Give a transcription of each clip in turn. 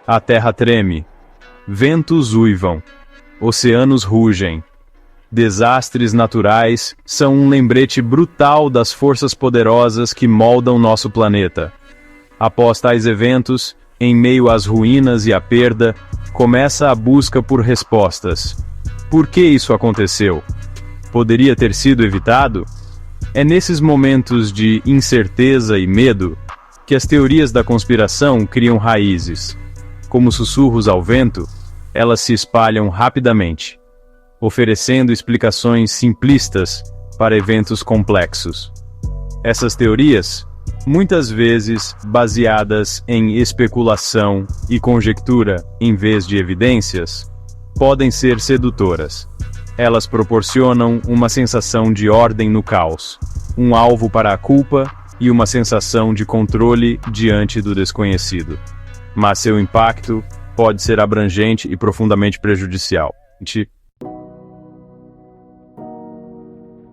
A terra treme, ventos uivam, oceanos rugem. Desastres naturais são um lembrete brutal das forças poderosas que moldam nosso planeta. Após tais eventos, em meio às ruínas e à perda, começa a busca por respostas. Por que isso aconteceu? Poderia ter sido evitado? É nesses momentos de incerteza e medo que as teorias da conspiração criam raízes. Como sussurros ao vento, elas se espalham rapidamente, oferecendo explicações simplistas para eventos complexos. Essas teorias, muitas vezes baseadas em especulação e conjectura em vez de evidências, podem ser sedutoras. Elas proporcionam uma sensação de ordem no caos, um alvo para a culpa e uma sensação de controle diante do desconhecido. Mas seu impacto pode ser abrangente e profundamente prejudicial.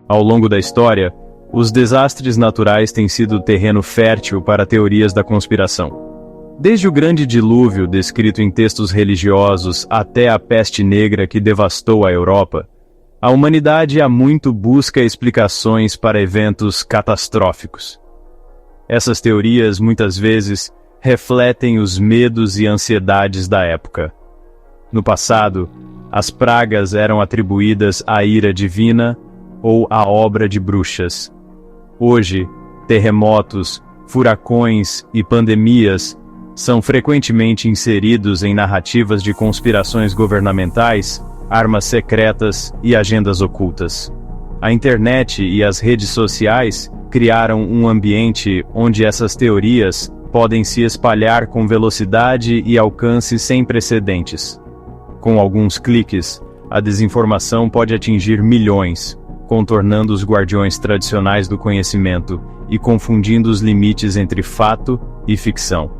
Ao longo da história, os desastres naturais têm sido terreno fértil para teorias da conspiração. Desde o grande dilúvio descrito em textos religiosos até a peste negra que devastou a Europa, a humanidade há muito busca explicações para eventos catastróficos. Essas teorias muitas vezes refletem os medos e ansiedades da época. No passado, as pragas eram atribuídas à ira divina ou à obra de bruxas. Hoje, terremotos, furacões e pandemias são frequentemente inseridos em narrativas de conspirações governamentais, armas secretas e agendas ocultas. A internet e as redes sociais criaram um ambiente onde essas teorias podem se espalhar com velocidade e alcance sem precedentes. Com alguns cliques, a desinformação pode atingir milhões, contornando os guardiões tradicionais do conhecimento e confundindo os limites entre fato e ficção.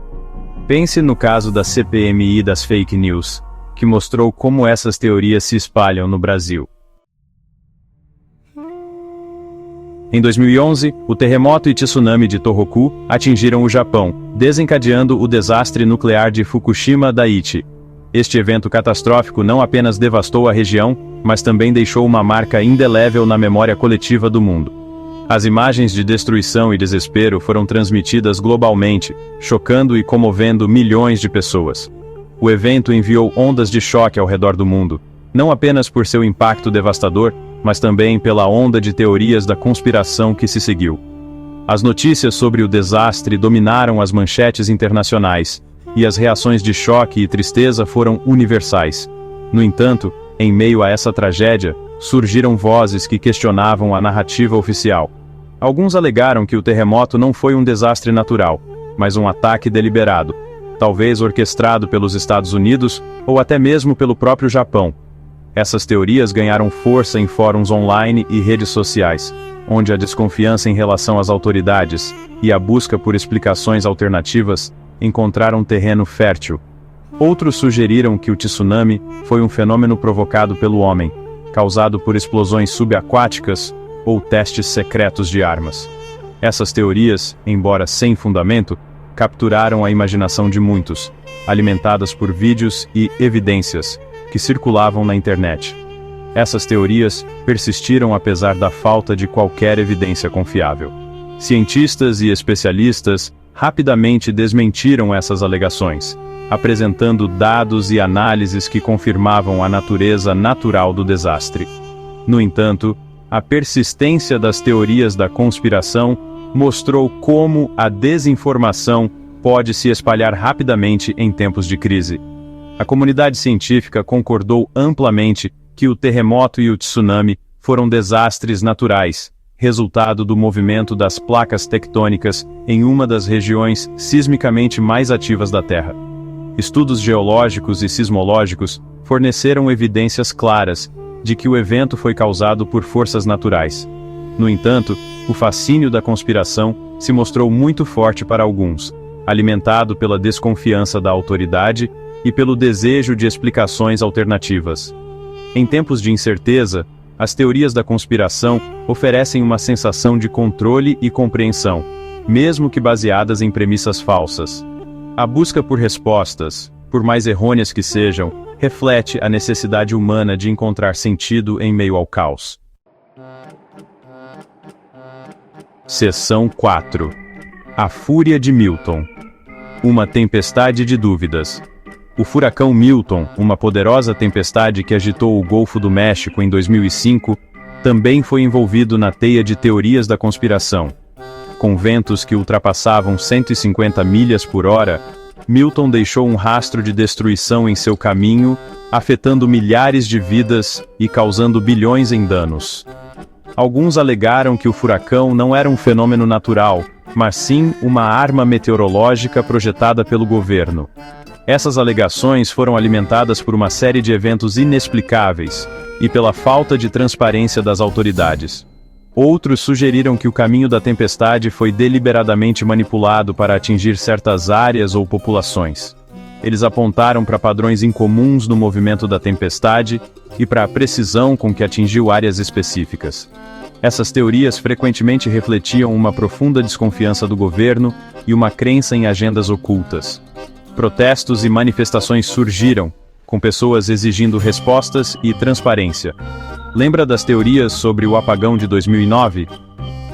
Pense no caso da CPMI das fake news, que mostrou como essas teorias se espalham no Brasil. Em 2011, o terremoto e tsunami de Tohoku atingiram o Japão, desencadeando o desastre nuclear de Fukushima Daiichi. Este evento catastrófico não apenas devastou a região, mas também deixou uma marca indelével na memória coletiva do mundo. As imagens de destruição e desespero foram transmitidas globalmente, chocando e comovendo milhões de pessoas. O evento enviou ondas de choque ao redor do mundo, não apenas por seu impacto devastador, mas também pela onda de teorias da conspiração que se seguiu. As notícias sobre o desastre dominaram as manchetes internacionais, e as reações de choque e tristeza foram universais. No entanto, em meio a essa tragédia, surgiram vozes que questionavam a narrativa oficial. Alguns alegaram que o terremoto não foi um desastre natural, mas um ataque deliberado, talvez orquestrado pelos Estados Unidos ou até mesmo pelo próprio Japão. Essas teorias ganharam força em fóruns online e redes sociais, onde a desconfiança em relação às autoridades e a busca por explicações alternativas encontraram terreno fértil. Outros sugeriram que o tsunami foi um fenômeno provocado pelo homem, causado por explosões subaquáticas ou testes secretos de armas. Essas teorias, embora sem fundamento, capturaram a imaginação de muitos, alimentadas por vídeos e evidências que circulavam na internet. Essas teorias persistiram apesar da falta de qualquer evidência confiável. Cientistas e especialistas rapidamente desmentiram essas alegações, apresentando dados e análises que confirmavam a natureza natural do desastre. No entanto, a persistência das teorias da conspiração mostrou como a desinformação pode se espalhar rapidamente em tempos de crise. A comunidade científica concordou amplamente que o terremoto e o tsunami foram desastres naturais, resultado do movimento das placas tectônicas em uma das regiões sismicamente mais ativas da Terra. Estudos geológicos e sismológicos forneceram evidências claras de que o evento foi causado por forças naturais. No entanto, o fascínio da conspiração se mostrou muito forte para alguns, alimentado pela desconfiança da autoridade e pelo desejo de explicações alternativas. Em tempos de incerteza, as teorias da conspiração oferecem uma sensação de controle e compreensão, mesmo que baseadas em premissas falsas. A busca por respostas, por mais errôneas que sejam, reflete a necessidade humana de encontrar sentido em meio ao caos. Seção 4. A Fúria de Milton. Uma tempestade de dúvidas. O furacão Milton, uma poderosa tempestade que agitou o Golfo do México em 2005, também foi envolvido na teia de teorias da conspiração. Com ventos que ultrapassavam 150 milhas por hora, Milton deixou um rastro de destruição em seu caminho, afetando milhares de vidas e causando bilhões em danos. Alguns alegaram que o furacão não era um fenômeno natural, mas sim uma arma meteorológica projetada pelo governo. Essas alegações foram alimentadas por uma série de eventos inexplicáveis e pela falta de transparência das autoridades. Outros sugeriram que o caminho da tempestade foi deliberadamente manipulado para atingir certas áreas ou populações. Eles apontaram para padrões incomuns no movimento da tempestade e para a precisão com que atingiu áreas específicas. Essas teorias frequentemente refletiam uma profunda desconfiança do governo e uma crença em agendas ocultas. Protestos e manifestações surgiram, com pessoas exigindo respostas e transparência. Lembra das teorias sobre o apagão de 2009?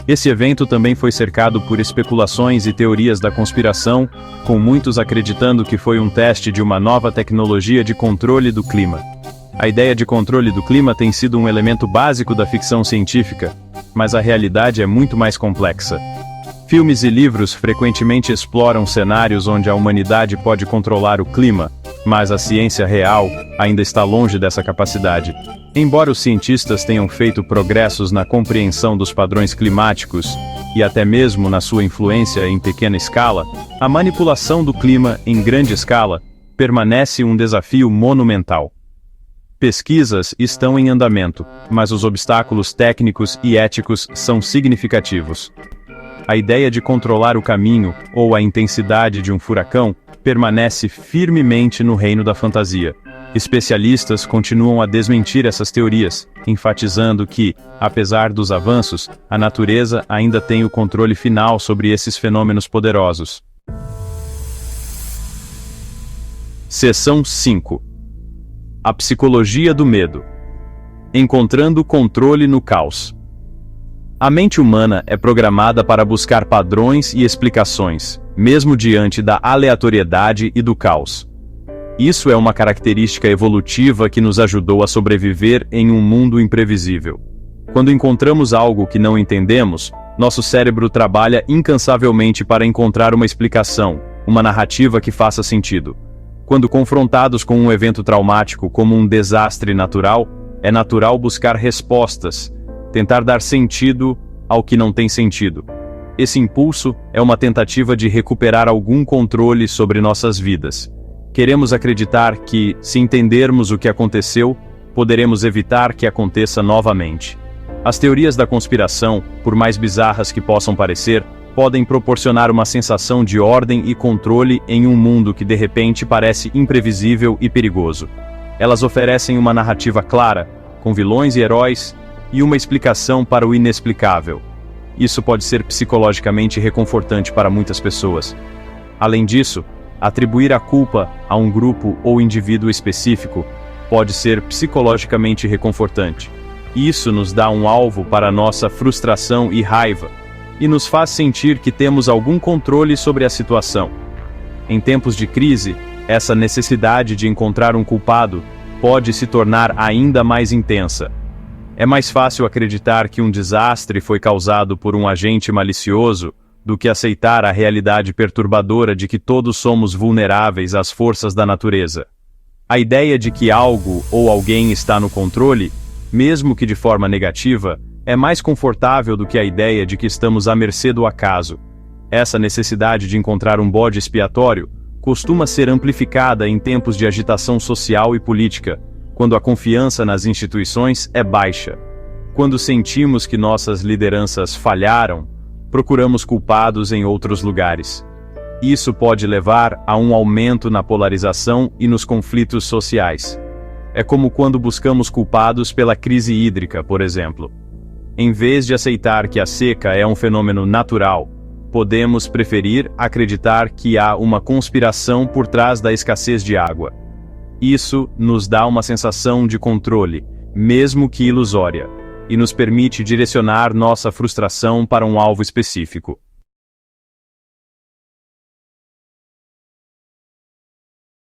Esse evento também foi cercado por especulações e teorias da conspiração, com muitos acreditando que foi um teste de uma nova tecnologia de controle do clima. A ideia de controle do clima tem sido um elemento básico da ficção científica, mas a realidade é muito mais complexa. Filmes e livros frequentemente exploram cenários onde a humanidade pode controlar o clima, mas a ciência real ainda está longe dessa capacidade. Embora os cientistas tenham feito progressos na compreensão dos padrões climáticos e até mesmo na sua influência em pequena escala, a manipulação do clima em grande escala permanece um desafio monumental. Pesquisas estão em andamento, mas os obstáculos técnicos e éticos são significativos. A ideia de controlar o caminho ou a intensidade de um furacão permanece firmemente no reino da fantasia. Especialistas continuam a desmentir essas teorias, enfatizando que, apesar dos avanços, a natureza ainda tem o controle final sobre esses fenômenos poderosos. Seção 5. A Psicologia do Medo. Encontrando controle no caos. A mente humana é programada para buscar padrões e explicações, mesmo diante da aleatoriedade e do caos. Isso é uma característica evolutiva que nos ajudou a sobreviver em um mundo imprevisível. Quando encontramos algo que não entendemos, nosso cérebro trabalha incansavelmente para encontrar uma explicação, uma narrativa que faça sentido. Quando confrontados com um evento traumático como um desastre natural, é natural buscar respostas, tentar dar sentido ao que não tem sentido. Esse impulso é uma tentativa de recuperar algum controle sobre nossas vidas. Queremos acreditar que, se entendermos o que aconteceu, poderemos evitar que aconteça novamente. As teorias da conspiração, por mais bizarras que possam parecer, podem proporcionar uma sensação de ordem e controle em um mundo que de repente parece imprevisível e perigoso. Elas oferecem uma narrativa clara, com vilões e heróis, e uma explicação para o inexplicável. Isso pode ser psicologicamente reconfortante para muitas pessoas. Além disso, atribuir a culpa a um grupo ou indivíduo específico pode ser psicologicamente reconfortante. Isso nos dá um alvo para nossa frustração e raiva, e nos faz sentir que temos algum controle sobre a situação. Em tempos de crise, essa necessidade de encontrar um culpado pode se tornar ainda mais intensa. É mais fácil acreditar que um desastre foi causado por um agente malicioso do que aceitar a realidade perturbadora de que todos somos vulneráveis às forças da natureza. A ideia de que algo ou alguém está no controle, mesmo que de forma negativa, é mais confortável do que a ideia de que estamos à mercê do acaso. Essa necessidade de encontrar um bode expiatório costuma ser amplificada em tempos de agitação social e política, quando a confiança nas instituições é baixa. Quando sentimos que nossas lideranças falharam, procuramos culpados em outros lugares. Isso pode levar a um aumento na polarização e nos conflitos sociais. É como quando buscamos culpados pela crise hídrica, por exemplo. Em vez de aceitar que a seca é um fenômeno natural, podemos preferir acreditar que há uma conspiração por trás da escassez de água. Isso nos dá uma sensação de controle, mesmo que ilusória, e nos permite direcionar nossa frustração para um alvo específico.